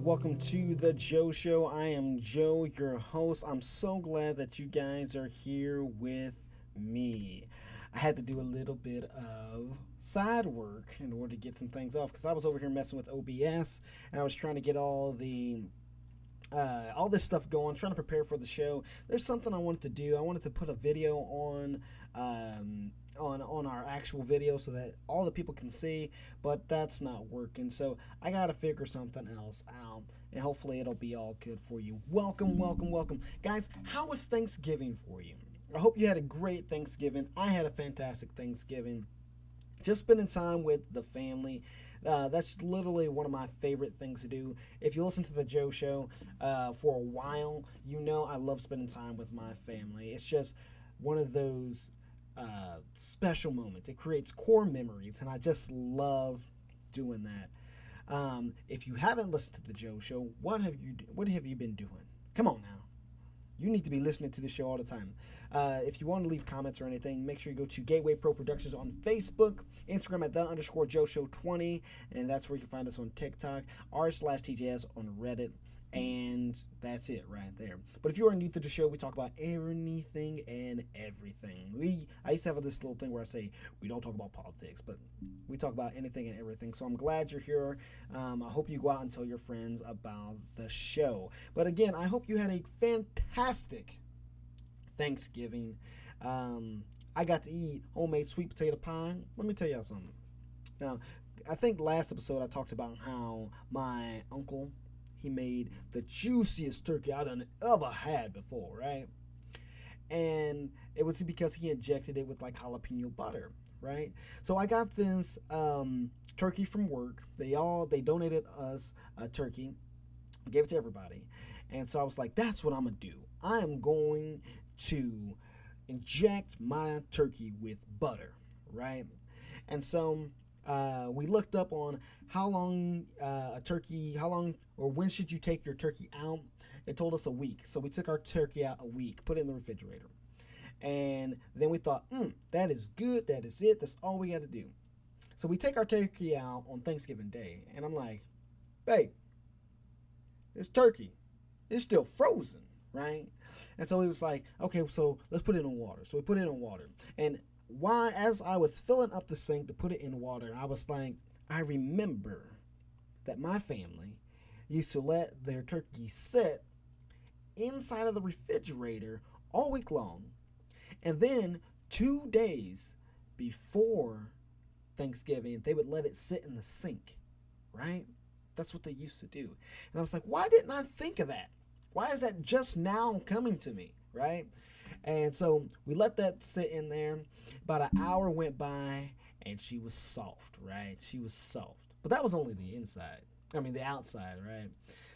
welcome to the Joe Show. I am Joe, your host. I'm so glad that you guys are here with me. I had to do a little bit of side work in order to get some things off because I was over here messing with OBS and I was trying to get all this stuff going, trying to prepare for the show. There's something I wanted to do. I wanted to put a video on our actual video so that all the people can see, but that's not working. So I gotta figure something else out, and hopefully it'll be all good for you. Welcome, guys. How was Thanksgiving for you? I hope you had a great Thanksgiving. I had a fantastic Thanksgiving. Just spending time with the family. That's literally one of my favorite things to do. If you listen to the Joe Show for a while, you know I love spending time with my family. It's just one of those special moments. It creates core memories, and I just love doing that. If you haven't listened to the Joe Show, what have you been doing? Come on now. You need to be listening to the show all the time. If you want to leave comments or anything, make sure you go to Gateway Pro Productions on Facebook, Instagram at _Joe Show 20, and that's where you can find us on TikTok, r/TJS on Reddit, and that's it right there. But if you are new to the show, we talk about anything and everything. I used to have this little thing where I say we don't talk about politics, but we talk about anything and everything. So I'm glad you're here. I hope you go out and tell your friends about the show. But again, I hope you had a fantastic Thanksgiving. I got to eat homemade sweet potato pie. Let me tell y'all something. Now, I think last episode I talked about how my uncle, he made the juiciest turkey I'd ever had before, right? And it was because he injected it with like jalapeno butter, right? So I got this turkey from work. They donated us a turkey, gave it to everybody. And so I was like, that's what I'm going to do. I am going to inject my turkey with butter, right? And so we looked up on how long or when should you take your turkey out. It told us a week. So we took our turkey out a week, put it in the refrigerator. And then we thought, that is good. That is it. That's all we got to do. So we take our turkey out on Thanksgiving Day. And I'm like, babe, this turkey is still frozen, right? And so he was like, okay, so let's put it in water. So we put it in water. And as I was filling up the sink to put it in water, I was like, I remember that my family used to let their turkey sit inside of the refrigerator all week long. And then 2 days before Thanksgiving, they would let it sit in the sink, right? That's what they used to do. And I was like, why didn't I think of that? Why is that just now coming to me, right? And so we let that sit in there. About an hour went by, and she was soft, right? She was soft. But that was only the outside, right?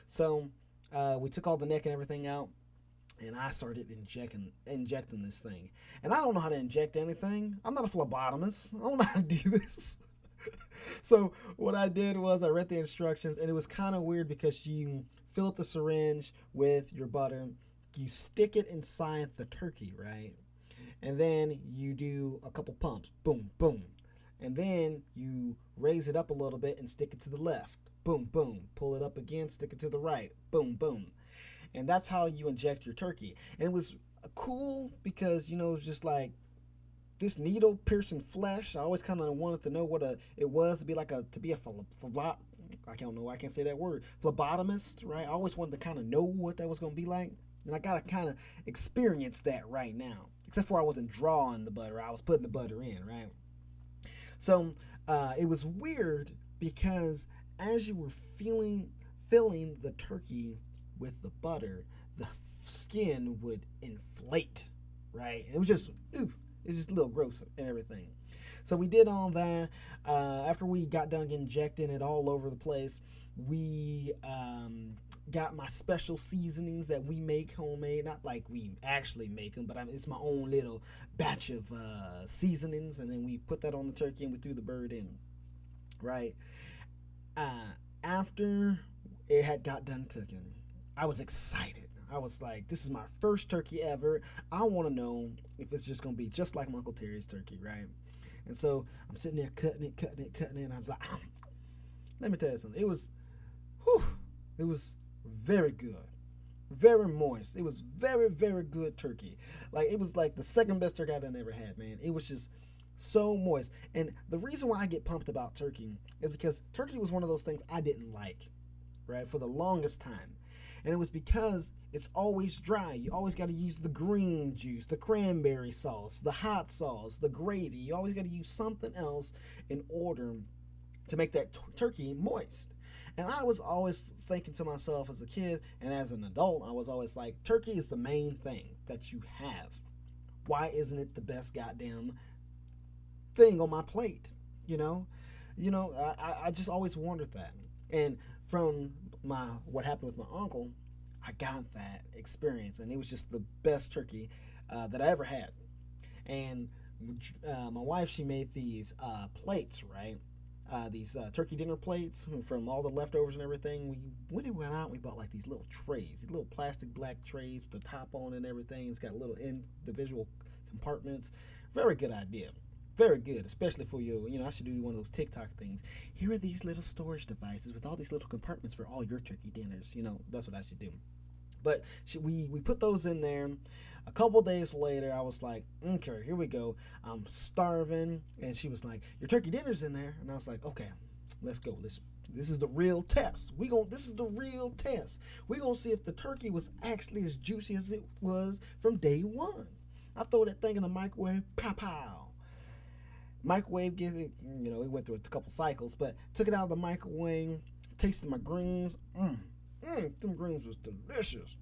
So we took all the neck and everything out, and I started injecting this thing. And I don't know how to inject anything. I'm not a phlebotomist. I don't know how to do this. So what I did was I read the instructions, and it was kind of weird because you fill up the syringe with your butter, you stick it inside the turkey, right? And then you do a couple pumps, boom, boom. And then you raise it up a little bit and stick it to the left, boom, boom. Pull it up again, stick it to the right, boom, boom. And that's how you inject your turkey. And it was cool because, it was just like this needle piercing flesh. I always kind of wanted to know what it was to be I don't know, I can't say that word, phlebotomist, right? I always wanted to kind of know what that was going to be like. And I got to kind of experience that right now. Except for I wasn't drawing the butter. I was putting the butter in, right? So it was weird because as you were filling the turkey with the butter, the skin would inflate, right? It was just, it's just a little gross and everything. So we did all that. After we got done injecting it all over the place, we got my special seasonings that we make homemade. Not like we actually make them, but it's my own little batch of seasonings. And then we put that on the turkey and we threw the bird in, right? After it had got done cooking, I was excited. I was like, this is my first turkey ever. I want to know if it's just going to be just like my Uncle Terry's turkey, right? And so I'm sitting there cutting it. And I was like, let me tell you something. It was, It was very good, very moist. It was very, very good turkey. Like it was like the second best turkey I'd ever had, man. It was just so moist. And the reason why I get pumped about turkey is because turkey was one of those things I didn't like, right, for the longest time. And it was because it's always dry. You always got to use the green juice, the cranberry sauce, the hot sauce, the gravy. You always got to use something else in order to make that turkey moist. And I was always thinking to myself as a kid and as an adult, I was always like, turkey is the main thing that you have. Why isn't it the best goddamn thing on my plate? You know? I just always wondered that. And from what happened with my uncle, I got that experience, and it was just the best turkey that I ever had. And my wife, she made these plates, right? These turkey dinner plates from all the leftovers and everything. When it went out, we bought like these little trays, these little plastic black trays with the top on and everything. It's got little individual compartments. Very good idea. Very good, especially for you. I should do one of those TikTok things. Here are these little storage devices with all these little compartments for all your turkey dinners. That's what I should do. But we put those in there. A couple days later, I was like, okay, here we go. I'm starving. And she was like, your turkey dinner's in there. And I was like, okay, let's go. This is the real test. This is the real test. We're going to see if the turkey was actually as juicy as it was from day one. I throw that thing in the microwave, pow, pow. Microwave, it went through a couple cycles, but took it out of the microwave, tasted my greens. Them greens was delicious.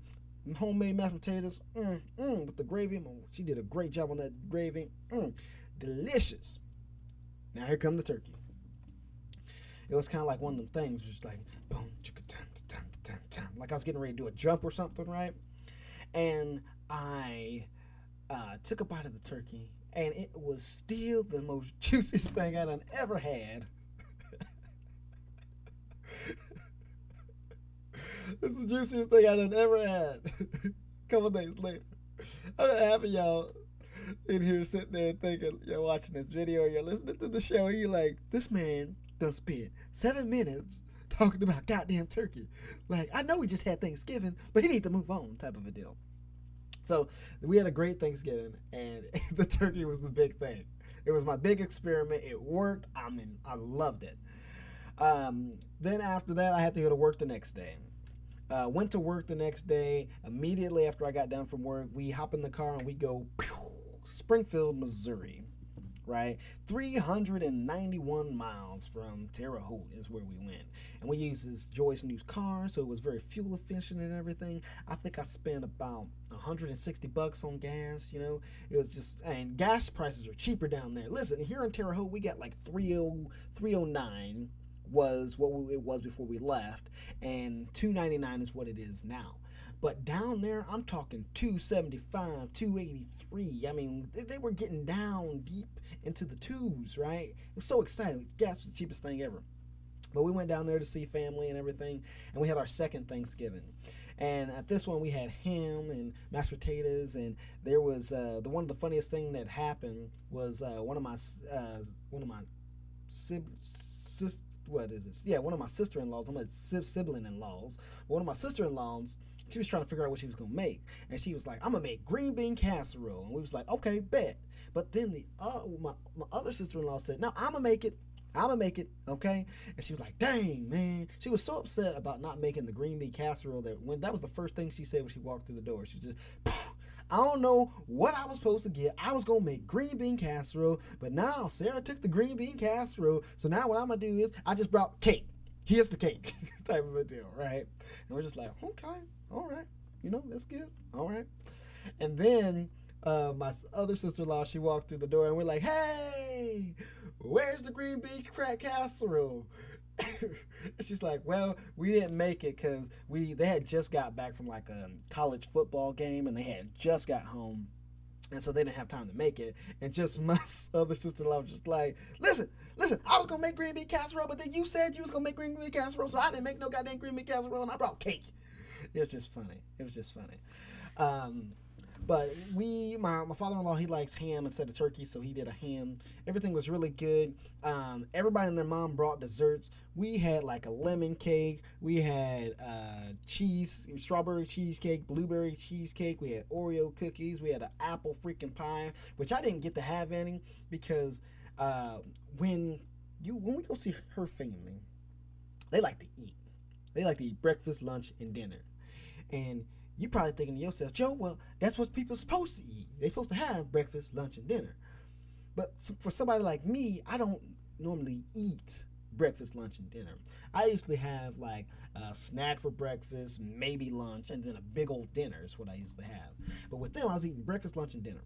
And homemade mashed potatoes, with the gravy. She did a great job on that gravy. Delicious. Now here come the turkey. It was kind of like one of them things, just like boom, like I was getting ready to do a jump or something, right? And I took a bite of the turkey, and it was still the most juiciest thing I'd ever had. It's the juiciest thing I'd ever had. A couple days later. I'm half of y'all in here sitting there thinking, you're watching this video, you're listening to the show, and you're like, this man done spent 7 minutes talking about goddamn turkey. Like, I know we just had Thanksgiving, but he need to move on, type of a deal. So we had a great Thanksgiving, and the turkey was the big thing. It was my big experiment. It worked. I loved it. Then after that, I had to go to work the next day. Went to work the next day. Immediately after I got done from work, we hop in the car and we go Springfield, Missouri. Right? 391 miles from Terre Haute is where we went. And we used this Joyce News car, so it was very fuel efficient and everything. I think I spent about $160 on gas, It was just, and gas prices are cheaper down there. Listen, here in Terre Haute, we got like 309 was what it was before we left, and $2.99 is what it is now. But down there, I'm talking $2.75, $2.83. I mean, they were getting down deep into the twos, right? It was so exciting. Gas was the cheapest thing ever. But we went down there to see family and everything, and we had our second Thanksgiving. And at this one, we had ham and mashed potatoes, and there was one of the funniest thing that happened was one of my sister-in-laws. I'm a sibling-in-laws. One of my sister-in-laws, she was trying to figure out what she was going to make. And she was like, I'm going to make green bean casserole. And we was like, okay, bet. But then my other sister-in-law said, no, I'm going to make it, okay? And she was like, dang, man. She was so upset about not making the green bean casserole that was the first thing she said when she walked through the door. She just, I don't know what I was supposed to get. I was going to make green bean casserole, but now Sarah took the green bean casserole. So now what I'm going to do is I just brought cake. Here's the cake type of a deal, right? And we're just like, okay, all right. That's good. All right. And then my other sister-in-law, she walked through the door and we're like, hey, where's the green bean casserole? And she's like, well, we didn't make it because they had just got back from like a college football game and they had just got home, and so they didn't have time to make it. And just my other sister-in-law was just like, listen, I was gonna make green bean casserole, but then you said you was gonna make green bean casserole, so I didn't make no goddamn green bean casserole, and I brought cake. It was just funny. But my father-in-law, he likes ham instead of turkey, so he did a ham. Everything was really good. Everybody and their mom brought desserts. We had like a lemon cake. We had strawberry cheesecake, blueberry cheesecake. We had Oreo cookies. We had an apple freaking pie, which I didn't get to have any because uh, when when we go see her family, they like to eat. They like to eat breakfast, lunch, and dinner. And you probably thinking to yourself, Joe, well, that's what people are supposed to eat. They're supposed to have breakfast, lunch, and dinner. But for somebody like me, I don't normally eat breakfast, lunch, and dinner. I usually have like a snack for breakfast, maybe lunch, and then a big old dinner is what I usually have. But with them, I was eating breakfast, lunch, and dinner.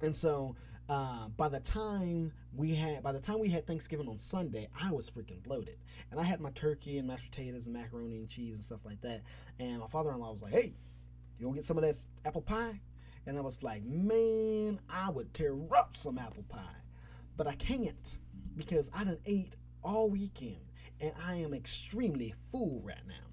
And so by the time we had Thanksgiving on Sunday, I was freaking bloated, and I had my turkey and mashed potatoes and macaroni and cheese and stuff like that. And my father-in-law was like, "Hey, you gonna get some of that apple pie?" And I was like, "Man, I would tear up some apple pie, but I can't because I done ate all weekend, and I am extremely full right now."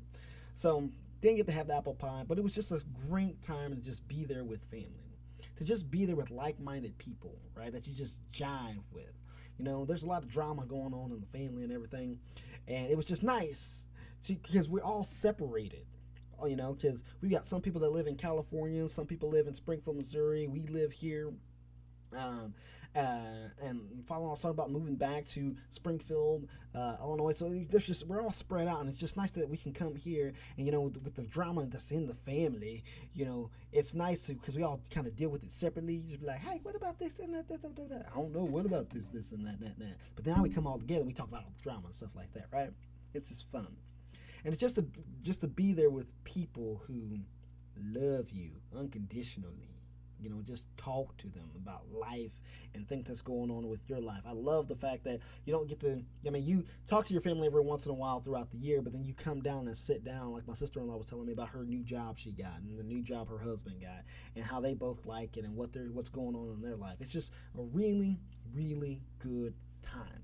So didn't get to have the apple pie, but it was just a great time to just be there with family, to just be there with like-minded people, right? That you just jive with. There's a lot of drama going on in the family and everything, and it was just nice because we're all separated. Because we got some people that live in California, some people live in Springfield, Missouri. We live here. Um, and following was talking about moving back to Springfield, Illinois. So we're all spread out, and it's just nice that we can come here. And with the drama that's in the family, it's nice because we all kind of deal with it separately. You just be like, hey, what about this and that, that? I don't know, what about this and that. But then we come all together, and we talk about all the drama and stuff like that, right? It's just fun, and it's just to be there with people who love you unconditionally. Just talk to them about life and think that's going on with your life. I love the fact that you don't get to, you talk to your family every once in a while throughout the year, but then you come down and sit down, like my sister-in-law was telling me about her new job she got and the new job her husband got and how they both like it and what's going on in their life. It's just a really, really good time.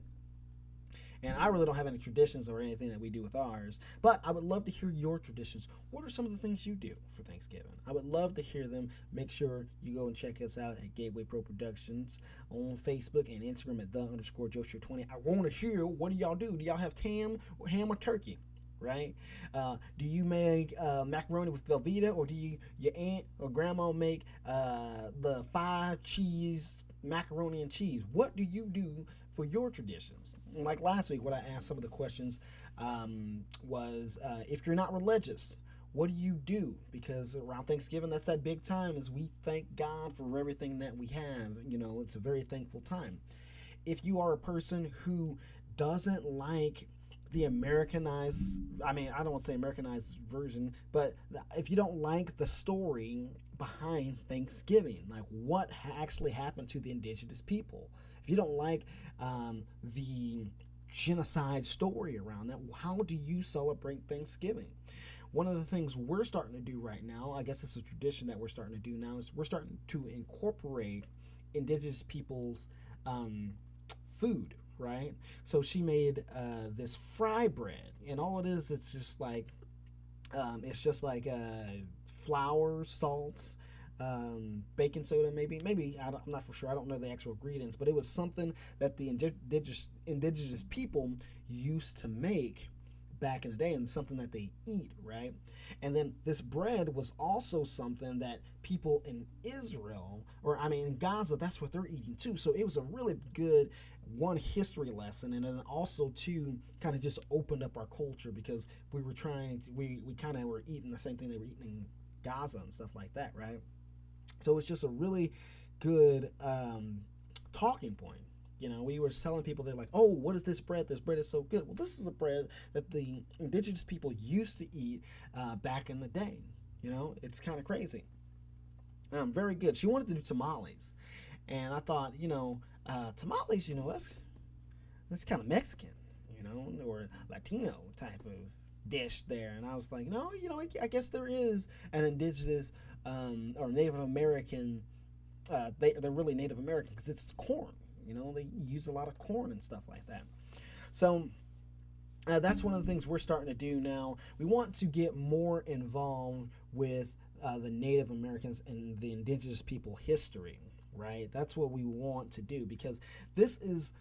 And I really don't have any traditions or anything that we do with ours, but I would love to hear your traditions. What are some of the things you do for Thanksgiving? I would love to hear them. Make sure you go and check us out at Gateway Pro Productions on Facebook and Instagram at _Joshua20. I want to hear, what do y'all do? Do y'all have ham or turkey? Right? Do you make macaroni with Velveeta, or do your aunt or grandma make the 5 cheese macaroni and cheese? What do you do for your traditions? Like last week, what I asked some of the questions was, if you're not religious, what do you do? Because around Thanksgiving, that's that big time as we thank God for everything that we have. It's a very thankful time. If you are a person who doesn't like the Americanized, I don't want to say Americanized version, but if you don't like the story behind Thanksgiving, like what actually happened to the indigenous people, if you don't like the genocide story around that, how do you celebrate Thanksgiving? One of the things we're starting to do right now, I guess it's a tradition that we're starting to do now, is we're starting to incorporate indigenous people's food, right? So she made this fry bread, and all it is, it's just like flour, salt, baking soda, maybe I'm not for sure. I don't know the actual ingredients, but it was something that the indigenous people used to make back in the day, and something that they eat, right? And then this bread was also something that people in Israel, in Gaza, that's what they're eating too. So it was a really good history lesson, and then also two kind of just opened up our culture, because we kind of were eating the same thing they were eating in Gaza and stuff like that, right? So it's just a really good talking point. We were telling people, they're like, oh, what is this bread? This bread is so good. Well, this is a bread that the indigenous people used to eat back in the day. It's kind of crazy. Very good. She wanted to do tamales. And I thought, tamales, that's kind of Mexican, or Latino type of dish there. And I was like, no, I guess there is an indigenous or Native American. They're really Native American because it's corn. They use a lot of corn and stuff like that. So that's one of the things we're starting to do now. We want to get more involved with the Native Americans and the indigenous people history, right? That's what we want to do because this is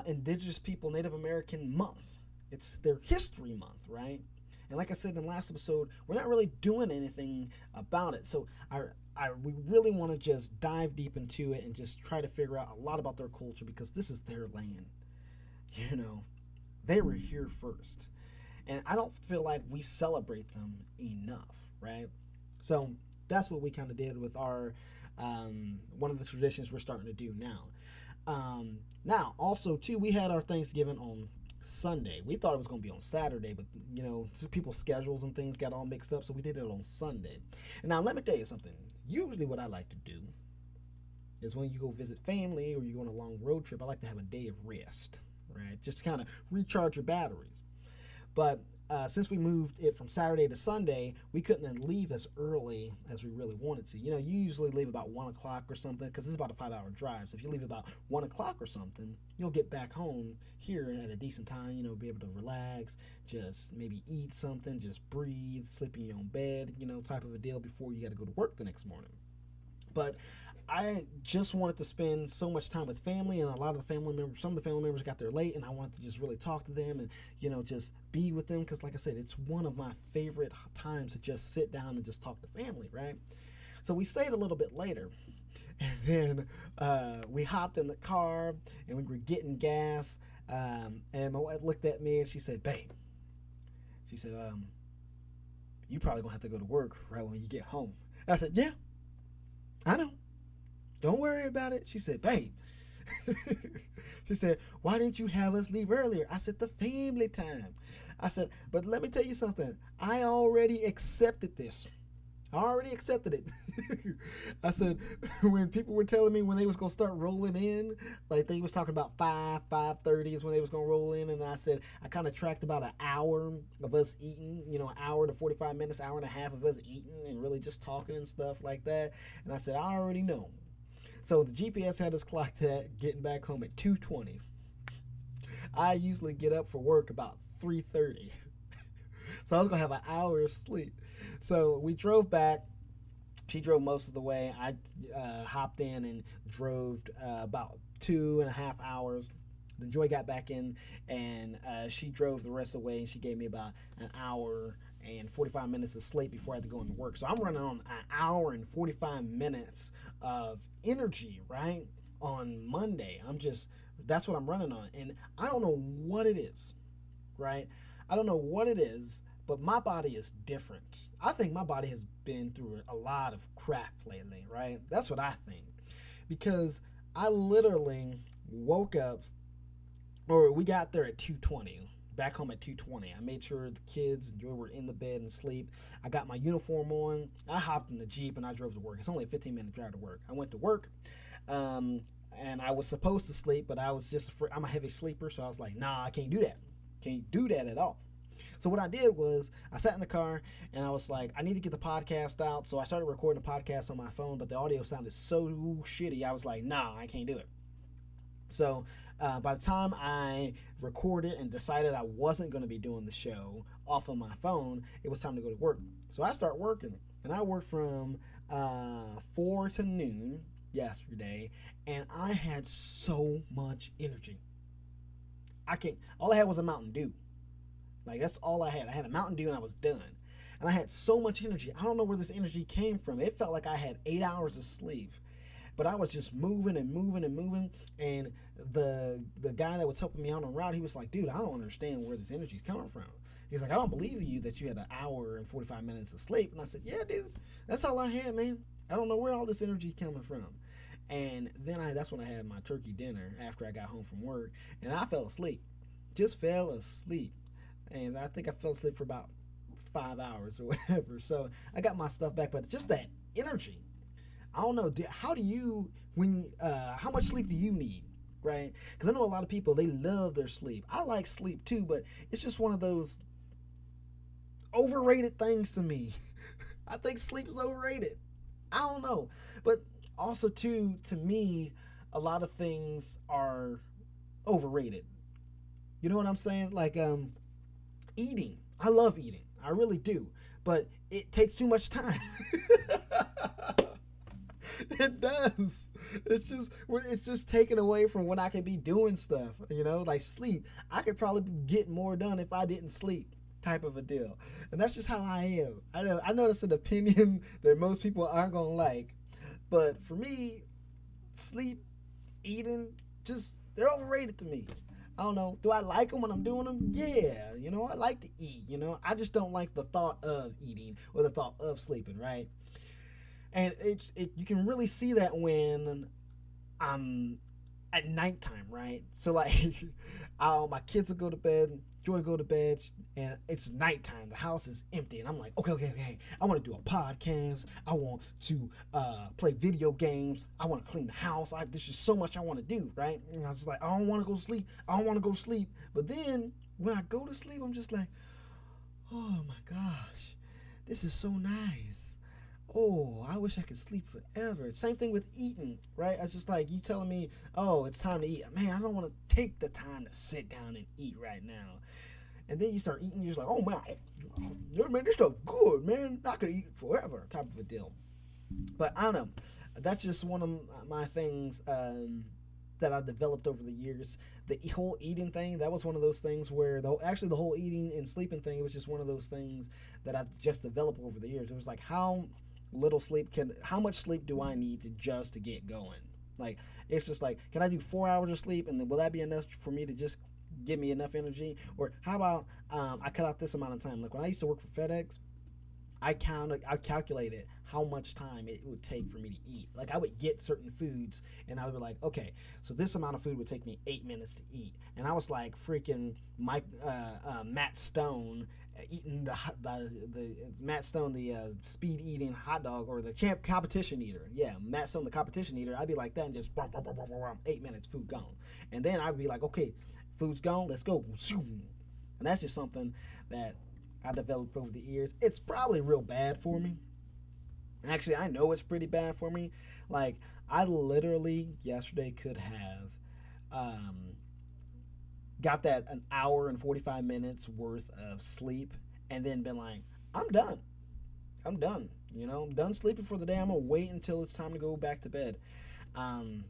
Indigenous People Native American month. It's their history month, right? And like I said in the last episode, we're not really doing anything about it. So we really want to just dive deep into it and just try to figure out a lot about their culture because this is their land. You know, they were here first. And I don't feel like we celebrate them enough, right? So that's what we kind of did with our one of the traditions we're starting to do now. Now, also, too, we had our Thanksgiving on Sunday. We thought it was going to be on Saturday, but, you know, people's schedules and things got all mixed up, so we did it on Sunday. And now, let me tell you something. Usually what I like to do is when you go visit family or you go on a long road trip, I like to have a day of rest, right? Just to kind of recharge your batteries. But since we moved it from Saturday to Sunday, we couldn't leave as early as we really wanted to. You know, you usually leave about 1 o'clock or something because it's about a 5-hour drive. So if you leave about 1 o'clock or something, you'll get back home here at a decent time, you know, be able to relax, just maybe eat something, just breathe, sleep in your own bed, you know, type of a deal before you got to go to work the next morning. But I just wanted to spend so much time with family, and a lot of the family members, some of the family members got there late, and I wanted to just really talk to them and, you know, just be with them because, like I said, it's one of my favorite times to just sit down and just talk to family, right? So we stayed a little bit later, and then we hopped in the car, and we were getting gas, and my wife looked at me, and she said, "Babe," she said, "you probably gonna have to go to work right when you get home." And I said, "Yeah, I know. Don't worry about it." She said, "Babe," she said, "why didn't you have us leave earlier?" I said, "The family time." I said, "But let me tell you something. I already accepted this. I already accepted it." I said, when people were telling me when they was going to start rolling in, like they was talking about 5:30 is when they was going to roll in. And I said, I kind of tracked about an hour of us eating, you know, an hour to 45 minutes, hour and a half of us eating and really just talking and stuff like that. And I said, I already know. So the GPS had us clocked at getting back home at 2:20. I usually get up for work about 3:30. So I was going to have an hour of sleep. So we drove back. She drove most of the way. I hopped in and drove about 2.5 hours. Then Joy got back in, and she drove the rest of the way, and she gave me about an hour and 45 minutes of sleep before I had to go into work. So I'm running on an hour and 45 minutes of energy, right, on Monday. That's what I'm running on. And I don't know what it is, right? I don't know what it is, but my body is different. I think my body has been through a lot of crap lately, right? That's what I think. Because I literally woke up, or we got there at 2:20. Back home at 2:20. I made sure the kids and Joy were in the bed and asleep. I got my uniform on. I hopped in the Jeep and I drove to work. It's only a 15-minute drive to work. I went to work, and I was supposed to sleep, but I'm a heavy sleeper, so I was like, nah, I can't do that. Can't do that at all. So what I did was I sat in the car and I was like, I need to get the podcast out. So I started recording the podcast on my phone, but the audio sounded so shitty. I was like, nah, I can't do it. So by the time I recorded and decided I wasn't going to be doing the show off of my phone, it was time to go to work. So I start working, and I worked from 4 to noon yesterday, and I had so much energy. All I had was a Mountain Dew. Like, that's all I had. I had a Mountain Dew and I was done. And I had so much energy. I don't know where this energy came from. It felt like I had 8 hours of sleep. But I was just moving and moving and moving. And the guy that was helping me out on route, he was like, dude, I don't understand where this energy is coming from. He's like, I don't believe you that you had an hour and 45 minutes of sleep. And I said, yeah, dude, that's all I had, man. I don't know where all this energy is coming from. And then that's when I had my turkey dinner after I got home from work. And I fell asleep. Just fell asleep. And I think I fell asleep for about 5 hours or whatever. So I got my stuff back, but just that energy. I don't know. How much sleep do you need, right? Because I know a lot of people, they love their sleep. I like sleep too, but it's just one of those overrated things to me. I think sleep is overrated. I don't know. But also too, to me, a lot of things are overrated. You know what I'm saying? Like, eating. I love eating. I really do. but it takes too much time. It does. It's just taken away from when I could be doing stuff, like sleep. I could probably get more done if I didn't sleep, type of a deal. And that's just how I am. I know that's an opinion that most people aren't gonna like, but for me, sleep, eating, just they're overrated to me. I don't know. Do I like them when I'm doing them? Yeah, I like to eat. I just don't like the thought of eating or the thought of sleeping, right? And you can really see that when I'm at nighttime, right? So like, my kids will go to bed, Joy will go to bed, and it's nighttime. The house is empty, and I'm like, okay. I want to do a podcast. I want to play video games. I want to clean the house. There's just so much I want to do, right? And I was like, I don't want to go sleep. But then when I go to sleep, I'm just like, oh my gosh, this is so nice. Oh, I wish I could sleep forever. Same thing with eating, right? It's just like you telling me, oh, it's time to eat. Man, I don't want to take the time to sit down and eat right now. And then you start eating, you're just like, oh man, this stuff good, man. Not gonna eat forever, type of a deal. But I don't know. That's just one of my things that I've developed over the years. The whole eating thing, that was one of those things where the whole eating and sleeping thing, it was just one of those things that I've just developed over the years. It was like, how much sleep do I need to get going? Like, it's just like, can I do 4 hours of sleep, and then will that be enough for me to just give me enough energy? Or how about I cut out this amount of time? Like when I used to work for FedEx, I calculated how much time it would take for me to eat. Like I would get certain foods and I would be like, okay, so this amount of food would take me 8 minutes to eat. And I was like freaking Matt Stone eating the Matt Stone, the speed eating hot dog, or the competition eater. Yeah, Matt Stone, the competition eater. I'd be like that and just 8 minutes, food gone. And then I'd be like, okay, food's gone, let's go. And that's just something that I developed over the years. It's probably real bad for me. Actually, I know it's pretty bad for me. Like, I literally yesterday could have got that an hour and 45 minutes worth of sleep and then been like, I'm done. I'm done sleeping for the day. I'm going to wait until it's time to go back to bed. And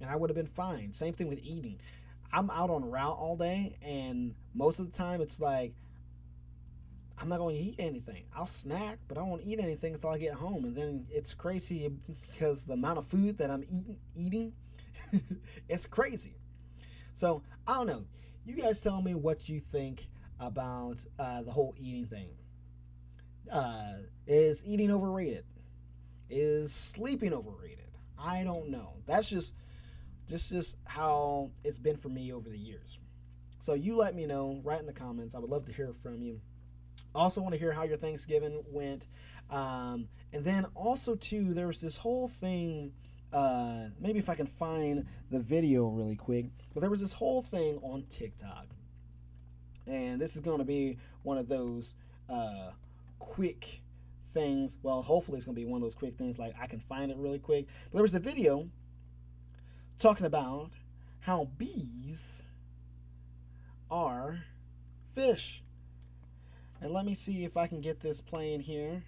I would have been fine. Same thing with eating. I'm out on route all day, and most of the time it's like, I'm not going to eat anything. I'll snack, but I won't eat anything until I get home. And then it's crazy because the amount of food that I'm eating, it's crazy. So, I don't know. You guys tell me what you think about the whole eating thing. Is eating overrated? Is sleeping overrated? I don't know. That's just how it's been for me over the years. So you let me know right in the comments. I would love to hear from you. Also want to hear how your Thanksgiving went. And then also, too, there was this whole thing, maybe if I can find the video really quick, but there was this whole thing on TikTok. And this is going to be one of those quick things. Well, hopefully it's going to be one of those quick things, like I can find it really quick. But there was a video talking about how bees are fish. And let me see if I can get this playing here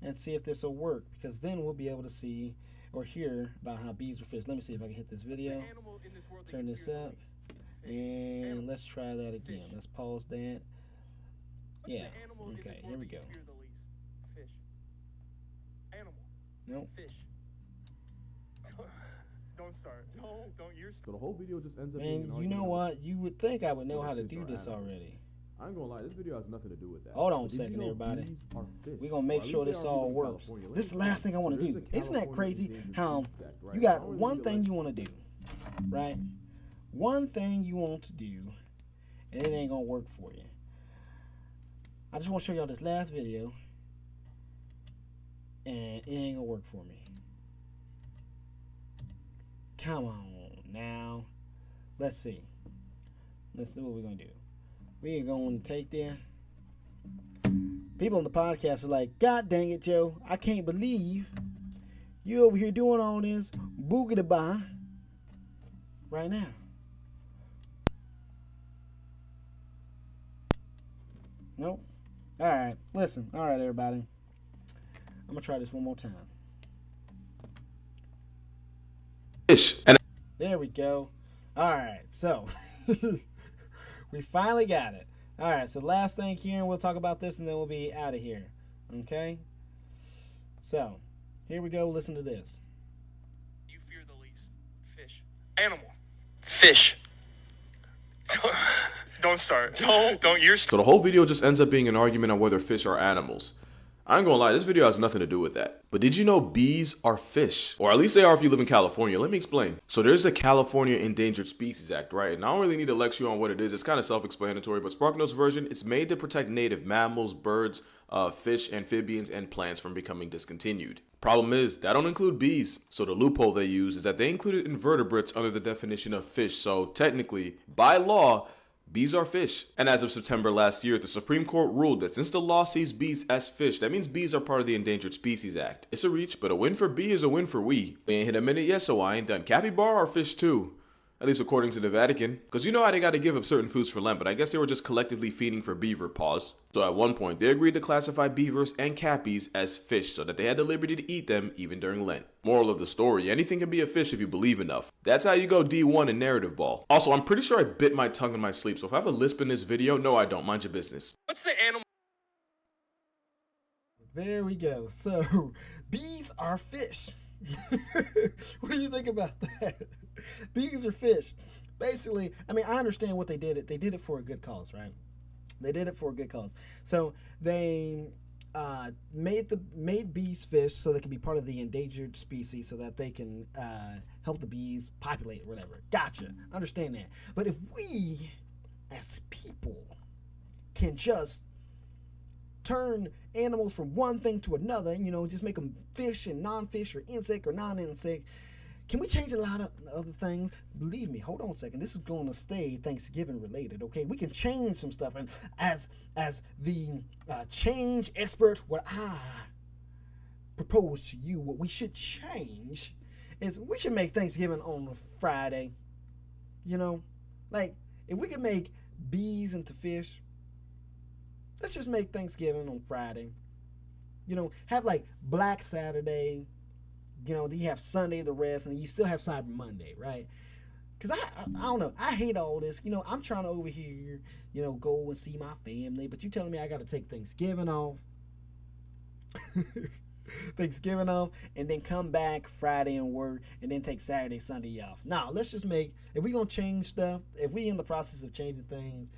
and see if this will work, because then we'll be able to see or hear about how bees are fish. Let me see if I can hit this video. Turn this up. And let's try that again. Let's pause that. Yeah. Okay, here we go. Fish. Animal. Nope. Fish. Don't start. Don't. You're. So the whole video just ends up being an argument. You know what? You would think I would know how to do this already. I ain't gonna lie, this video has nothing to do with that. Hold on a second, everybody. We're gonna make sure this all works. This is the last thing I want to do. Isn't that crazy how you got one thing you want to do, right? One thing you want to do, and it ain't gonna work for you. I just want to show y'all this last video, and it ain't gonna work for me. Come on now. Let's see. Let's see what we're gonna do. We are going to take there. People on the podcast are like, God dang it, Joe. I can't believe you over here doing all this boogity-bye right now. Nope. All right, listen. All right, everybody. I'm gonna try this one more time. Fish. And There we go. All right, so we finally got it. All right, so last thing here, and we'll talk about this, and then we'll be out of here. Okay. So here we go. Listen to this. You fear the least. Fish. Animal. Fish. Don't start. Don't. You're. so the whole video just ends up being an argument on whether fish are animals. I ain't gonna lie, this video has nothing to do with that. But did you know bees are fish? Or at least they are if you live in California. Let me explain. So there's the California Endangered Species Act, right? And I don't really need to lecture you on what it is. It's kind of self-explanatory, but SparkNotes version, it's made to protect native mammals, birds, fish, amphibians, and plants from becoming discontinued. Problem is, that don't include bees. So the loophole they use is that they included invertebrates under the definition of fish. So technically, by law, bees are fish. And as of September last year, the Supreme Court ruled that since the law sees bees as fish, that means bees are part of the Endangered Species Act. It's a reach, but a win for bee is a win for we. We ain't hit a minute yet, so I ain't done. Capybara are fish too. At least according to the Vatican. Because you know how they gotta give up certain foods for Lent, but I guess they were just collectively feeding for beaver paws. So at one point, they agreed to classify beavers and cappies as fish so that they had the liberty to eat them even during Lent. Moral of the story, anything can be a fish if you believe enough. That's how you go D1 in Narrative Ball. Also, I'm pretty sure I bit my tongue in my sleep, so if I have a lisp in this video, no I don't, mind your business. What's the animal? There we go. So bees are fish. What do you think about that? Bees are fish. Basically, I mean, I understand what they did. They did it for a good cause, right? They did it for a good cause. So they made bees fish so they can be part of the endangered species, so that they can help the bees populate or whatever. Gotcha. Understand that. But if we, as people, can just turn animals from one thing to another, just make them fish and non-fish, or insect or non-insect, can we change a lot of other things? Believe me, hold on a second. This is going to stay Thanksgiving related, okay? We can change some stuff. And as the change expert, what I propose to you, what we should change is we should make Thanksgiving on a Friday. Like, if we could make bees into fish, let's just make Thanksgiving on Friday. Have like Black Saturday. Then you have Sunday the rest, and you still have Cyber Monday, right? Because I don't know. I hate all this. I'm trying to over here, go and see my family, but you telling me I got to take Thanksgiving off. Thanksgiving off, and then come back Friday and work, and then take Saturday, Sunday off. Now, let's just make, if we're going to change stuff, if we in the process of changing things,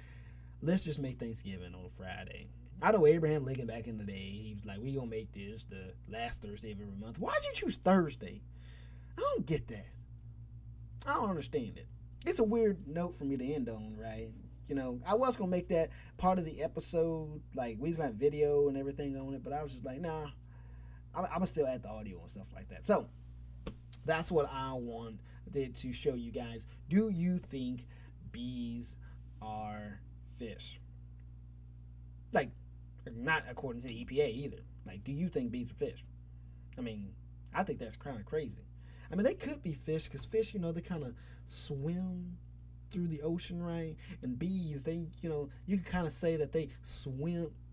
let's just make Thanksgiving on Friday. I know Abraham Lincoln back in the day, he was like, we gonna make this the last Thursday of every month. Why'd you choose Thursday? I don't get that. I don't understand it. It's a weird note for me to end on, right? I was gonna make that part of the episode, like we was gonna have video and everything on it, but I was just like, nah, I'm gonna still add the audio and stuff like that. So that's what I wanted to show you guys. Do you think bees are fish? Like, not according to the EPA either. Like, do you think bees are fish? I mean, I think that's kind of crazy. I mean, they could be fish, because fish, they kind of swim through the ocean, right? And bees, they, you can kind of say that they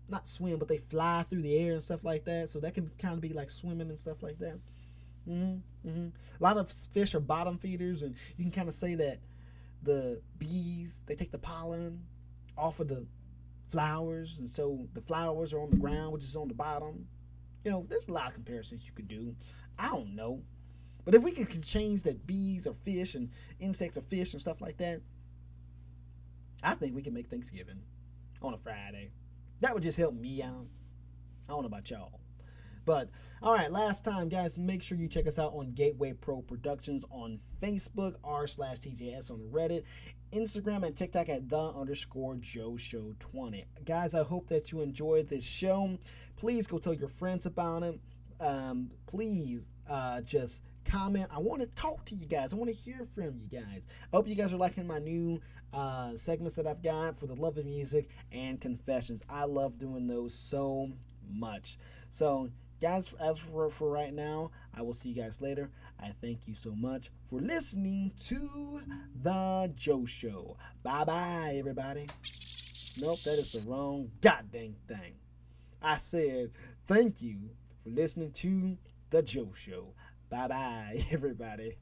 not swim, but they fly through the air and stuff like that. So that can kind of be like swimming and stuff like that. A lot of fish are bottom feeders, and you can kind of say that the bees, they take the pollen off of the flowers, and so the flowers are on the ground, which is on the bottom. There's a lot of comparisons you could do. I don't know, but if we can change that bees are fish and insects are fish and stuff like that, I think we can make Thanksgiving on a Friday. That would just help me out. I don't know about y'all. But, all right, last time, guys, make sure you check us out on Gateway Pro Productions on Facebook, r/TJS on Reddit, Instagram, and TikTok at _Joe Show 20. Guys, I hope that you enjoyed this show. Please go tell your friends about it. Please just comment. I want to talk to you guys. I want to hear from you guys. I hope you guys are liking my new segments that I've got for the love of music and confessions. I love doing those so much. So, guys, as for right now, I will see you guys later. I thank you so much for listening to The Joe Show. Bye-bye, everybody. Nope, that is the wrong goddamn thing. I said thank you for listening to The Joe Show. Bye bye, everybody.